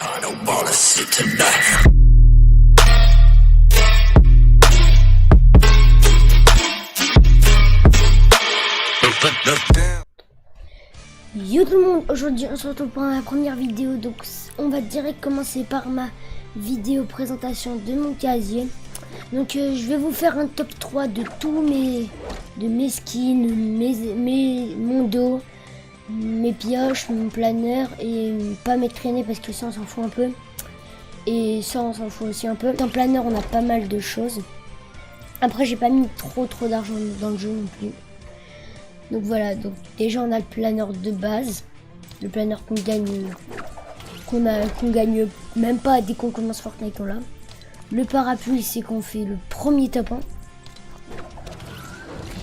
I don't wanna sit tonight. Yo tout le monde, aujourd'hui on se retrouve pour la première vidéo, donc on va direct commencer par ma vidéo présentation de mon casier. Donc je vais vous faire un top 3 de tous mes skins, mon dos, mes pioches, mon planeur et pas mes traînées parce que ça on s'en fout un peu. Et ça on s'en fout aussi un peu. Dans le planeur on a pas mal de choses. Après j'ai pas mis trop d'argent dans le jeu non plus. Donc voilà, donc déjà on a le planeur de base, le planeur qu'on gagne même pas dès qu'on commence Fortnite on l'a. Le parapluie c'est qu'on fait le premier top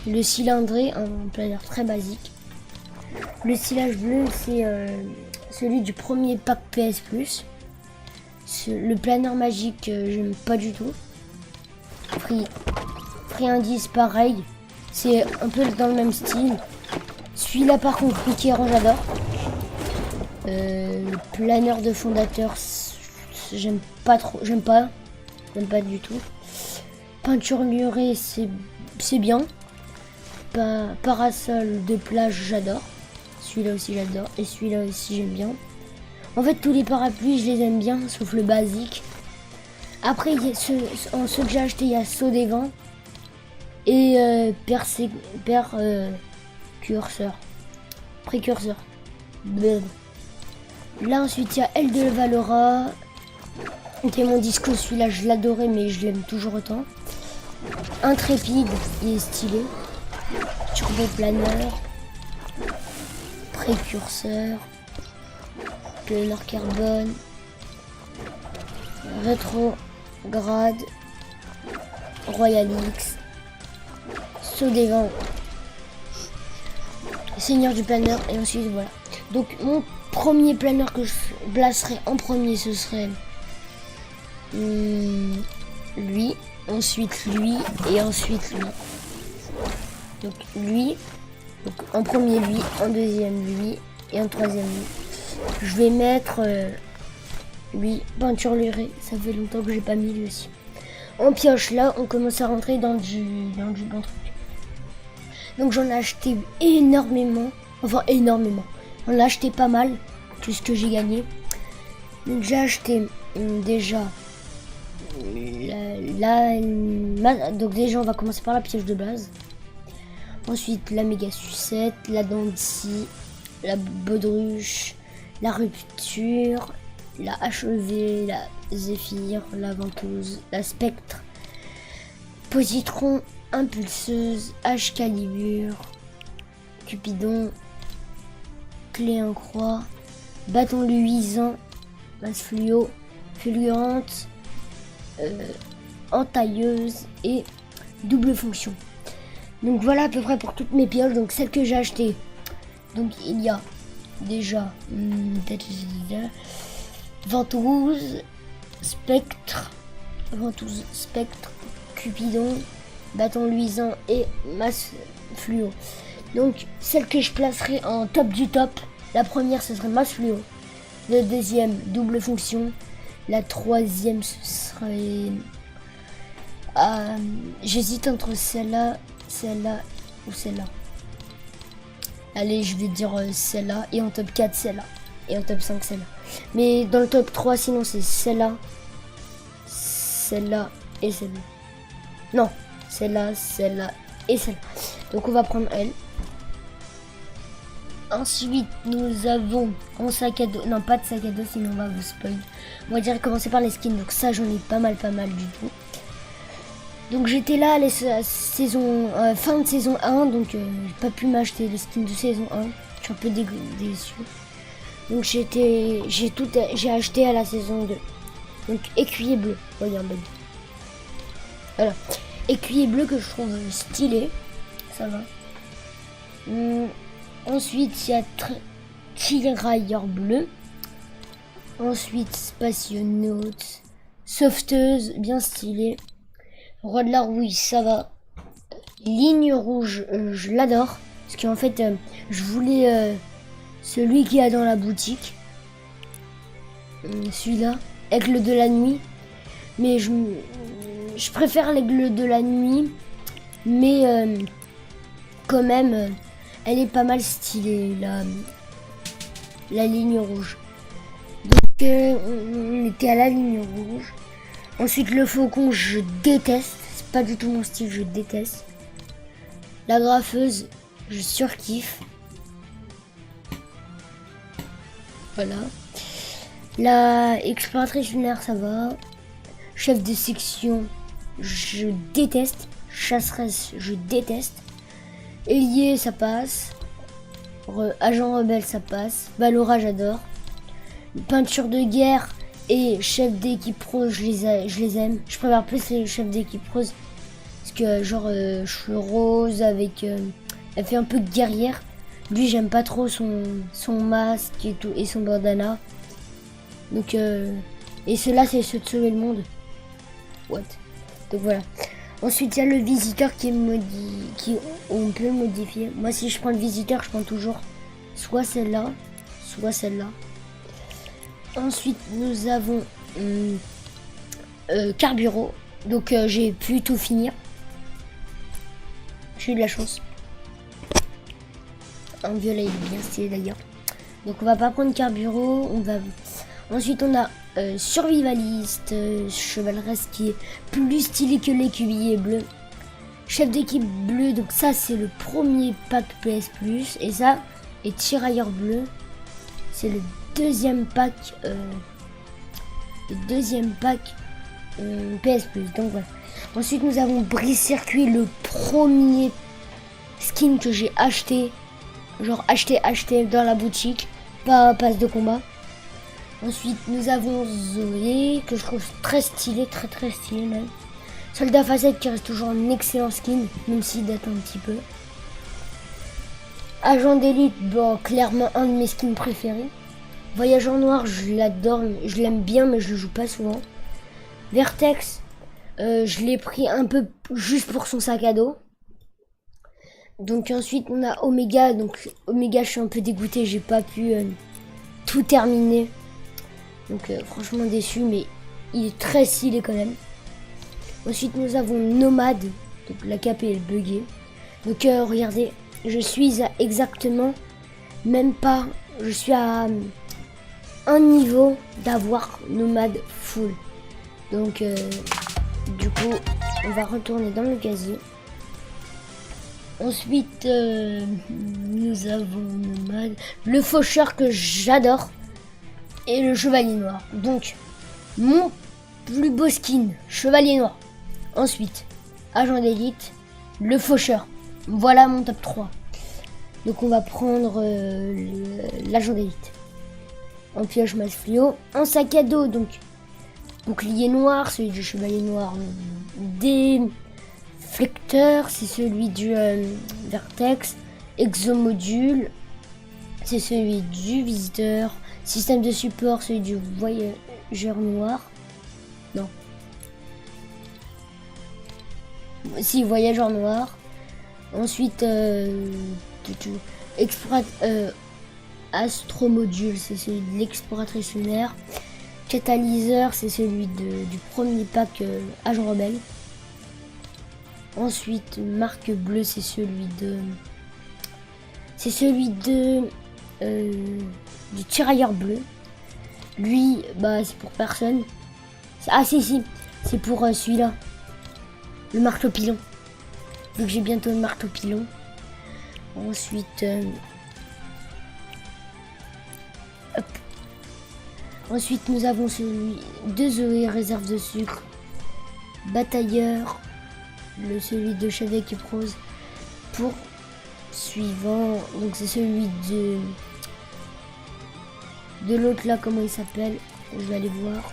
1. Le cylindré, un planeur très basique. Le silage bleu c'est celui du premier pack PS Plus. Le planeur magique j'aime pas du tout. Friandise pareil. C'est un peu dans le même style. Celui-là par contre, Conquérant, j'adore. Planeur de fondateur, j'aime pas du tout. Peinture murée, c'est bien. Parasol de plage, j'adore. Celui-là aussi j'adore. Et celui-là aussi j'aime bien. En fait tous les parapluies je les aime bien, sauf le basique. Après ceux que j'ai acheté, il y a Saut des vents. Et précurseur. Bleu. Là ensuite il y a Aile de Valora. C'est mon disco, celui-là je l'adorais mais je l'aime toujours autant. Intrépide, il est stylé. Turbo planeur. Précurseur. Planeur carbone. Rétrograde. Royal X. Saut des vents, Seigneur du planeur, et ensuite voilà. Donc mon premier planeur que je placerai en premier ce serait lui, ensuite lui et ensuite lui. Donc lui, donc en premier lui, en deuxième lui et en troisième lui. Je vais mettre lui, peinture lurée, ça fait longtemps que j'ai pas mis lui aussi. En pioche là on commence à rentrer dans du bon truc. Donc j'en ai acheté énormément. Enfin énormément. J'en ai acheté pas mal. Tout ce que j'ai gagné. Donc j'ai acheté déjà. Donc déjà on va commencer par la pioche de base. Ensuite la méga sucette. La dent de scie. La baudruche. La rupture. La HEV. La zéphyr. La ventouse. La spectre. Positron. Impulseuse, H-calibre, Cupidon, clé en croix, bâton luisant, masse fluo, fulgurante, entailleuse et double fonction. Donc voilà à peu près pour toutes mes pioches, donc celles que j'ai achetées. Donc il y a déjà ventouse, spectre, Cupidon, bâton luisant et masse fluo. Donc celle que je placerai en top du top, la première ce serait masse fluo, la deuxième double fonction, la troisième ce serait j'hésite entre celle-là ou celle-là. Allez, je vais dire celle-là, et en top 4 celle-là, et en top 5 celle-là. Mais dans le top 3 sinon c'est celle-là et celle-là. Non, celle-là et celle-là. Donc on va prendre elle. Ensuite nous avons en sac à dos, non pas de sac à dos sinon on va vous spoil. On va dire commencer par les skins, donc ça j'en ai pas mal du tout. Donc j'étais là à la saison, fin de saison 1, donc j'ai pas pu m'acheter les skins de saison 1. Je suis un peu déçu. Donc j'ai acheté à la saison 2. Donc écuyer bleu, voyez un bug. Voilà. Écuyer bleu que je trouve stylé, ça va. Ensuite il y a tirailleur bleu. Ensuite spationaute, sauveteuse, bien stylé. Roi de la rouille, ça va. Ligne rouge, je l'adore. Parce qu'en fait, je voulais celui qu'il y a dans la boutique. celui-là, aigle de la nuit. Mais je préfère l'aigle de la nuit. Mais quand même, elle est pas mal stylée, la ligne rouge. Donc on était à la ligne rouge. Ensuite le faucon, je déteste. C'est pas du tout mon style, je déteste. La graffeuse, je surkiffe. Voilà. La exploratrice lunaire, ça va. Chef de section, je déteste. Chasseresse, je déteste. Ailier, ça passe. Agent rebelle, ça passe. Valora, j'adore. Peinture de guerre et chef d'équipe rose, je les aime. Je préfère plus les chefs d'équipe rose. Parce que genre, cheveux rose avec... elle fait un peu de guerrière. Lui, j'aime pas trop son masque et tout, et son bandana. Donc, et ceux-là, c'est ceux de sauver le monde. What? Donc voilà. Ensuite, il y a le visiteur qui on peut modifier. Moi, si je prends le visiteur, je prends toujours soit celle-là, soit celle-là. Ensuite, nous avons Carburo. Donc, j'ai pu tout finir. J'ai eu de la chance. En violet, il est bien stylé d'ailleurs. Donc, on va pas prendre Carburo. Ensuite, on a survivaliste, chevaleresse qui est plus stylé que l'écuyer bleu. Chef d'équipe bleu, donc ça c'est le premier pack PS Plus. Et ça, et tirailleur bleu, c'est le deuxième pack. PS Plus. Donc voilà. Ensuite nous avons brise-circuit, le premier skin que j'ai acheté. Genre acheté dans la boutique, pas passe de combat. Ensuite, nous avons Zoé, que je trouve très stylé, très stylé même. Soldat facette qui reste toujours un excellent skin, même s'il date un petit peu. Agent d'élite, bon, clairement un de mes skins préférés. Voyageur noir, je l'adore, je l'aime bien, mais je le joue pas souvent. Vertex, je l'ai pris un peu juste pour son sac à dos. Donc ensuite, on a Omega. Donc Omega, je suis un peu dégoûté, j'ai pas pu tout terminer. Donc franchement déçu, mais il est très stylé quand même. Ensuite nous avons Nomade. Donc la cape est buggée. Donc regardez, je suis à exactement, même pas, je suis à un niveau d'avoir Nomade full. Donc du coup on va retourner dans le casier. Ensuite nous avons Nomade, le faucheur que j'adore. Et le chevalier noir. Donc, mon plus beau skin, chevalier noir. Ensuite, agent d'élite, le faucheur. Voilà mon top 3. Donc, on va prendre l'agent d'élite. En pioche masse fléau. En sac à dos, donc, bouclier noir, celui du chevalier noir. Déflecteur, c'est celui du Vertex. Exomodule, c'est celui du visiteur. Système de support, celui du voyageur noir. Non. Si, voyageur noir. Ensuite, astromodule, c'est celui de l'exploratrice lunaire. Catalyseur, c'est celui du premier pack agent rebelle. Ensuite, marque bleue, c'est celui du tirailleur bleu. Lui, bah c'est pour personne. Ah si, c'est pour celui-là. Le marteau pilon. Donc j'ai bientôt le marteau pilon. Ensuite, ensuite nous avons celui de Zoé, réserve de sucre. Batailleur, celui de chef d'équipe rose. Pour suivant, donc c'est celui de l'autre là, comment il s'appelle, je vais aller voir.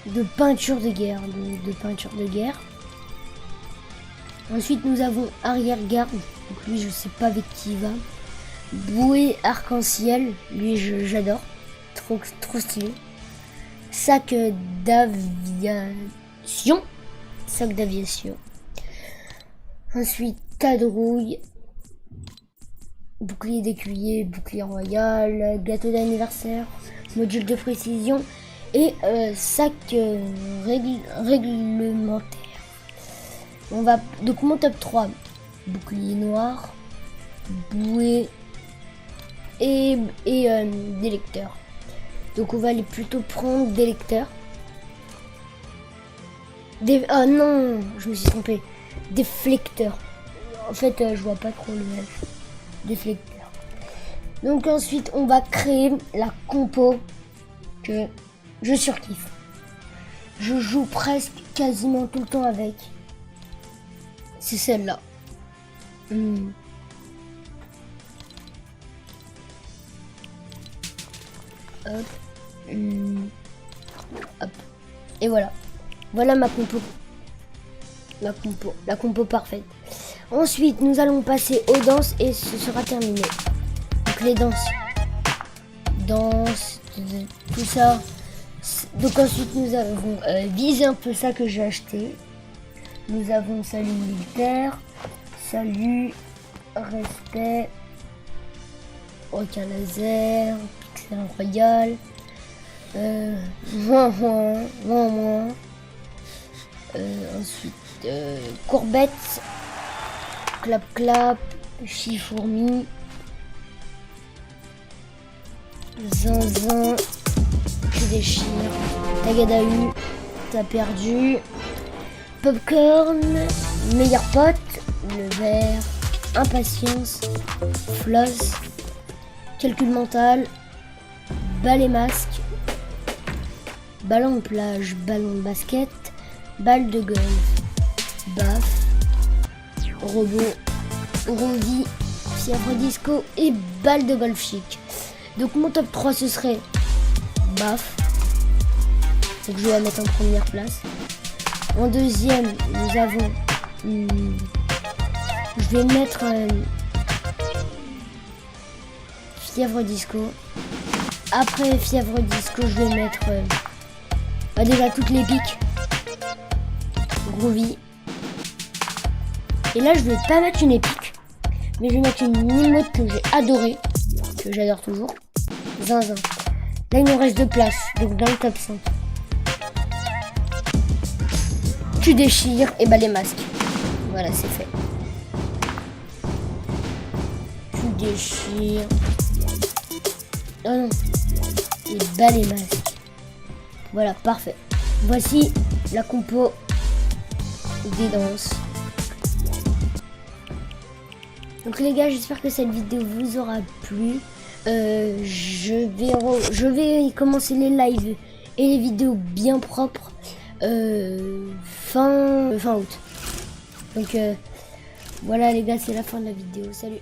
De peinture de guerre, de peinture de guerre. Ensuite nous avons arrière-garde, donc lui je sais pas avec qui il va. Bouée arc-en-ciel, lui j'adore, trop stylé. Sac d'aviation. Ensuite cadrouille, bouclier d'écuyer, bouclier royal, gâteau d'anniversaire, module de précision et sac réglementaire. On va donc mon top 3, bouclier noir, bouée et des lecteurs. Donc on va aller plutôt prendre des lecteurs. Oh non, je me suis trompé. Déflecteurs. En fait, je vois pas trop le même. Déflecteurs. Donc ensuite, on va créer la compo que je surkiffe. Je joue presque quasiment tout le temps avec. C'est celle-là. Hop. Hop. Et voilà. Voilà ma compo. La compo parfaite. Ensuite, nous allons passer aux danses et ce sera terminé. Donc les danses. Danse, tout ça. Donc ensuite, nous avons visé un peu ça que j'ai acheté. Nous avons salut militaire, salut, respect, requin laser, pixel royal, moins. Ensuite, courbette, clap, chifourmi, zinzin, tu déchires, tagadahu, t'as perdu, popcorn, meilleur pote, le vert, impatience, floss, calcul mental, balai masque, ballon de plage, ballon de basket, balle de golf, baf, robot, Rovi, fièvre disco et balle de golf chic. Donc mon top 3 ce serait baf, donc je vais la mettre en première place. En deuxième, nous avons, je vais mettre fièvre disco. Après fièvre disco, je vais mettre déjà toutes les piques. Groovy. Et là, je vais pas mettre une épique, mais je vais mettre une emote que j'ai adorée, que j'adore toujours. Zinzin. Là, il nous reste 2 places, donc dans le top 5. Tu déchires et les masques. Voilà, c'est fait. Tu déchires. Oh non. Et les masques. Voilà, parfait. Voici la compo des danses. Donc les gars, j'espère que cette vidéo vous aura plu. Je vais commencer les lives et les vidéos bien propres fin août. Donc voilà les gars, c'est la fin de la vidéo. Salut.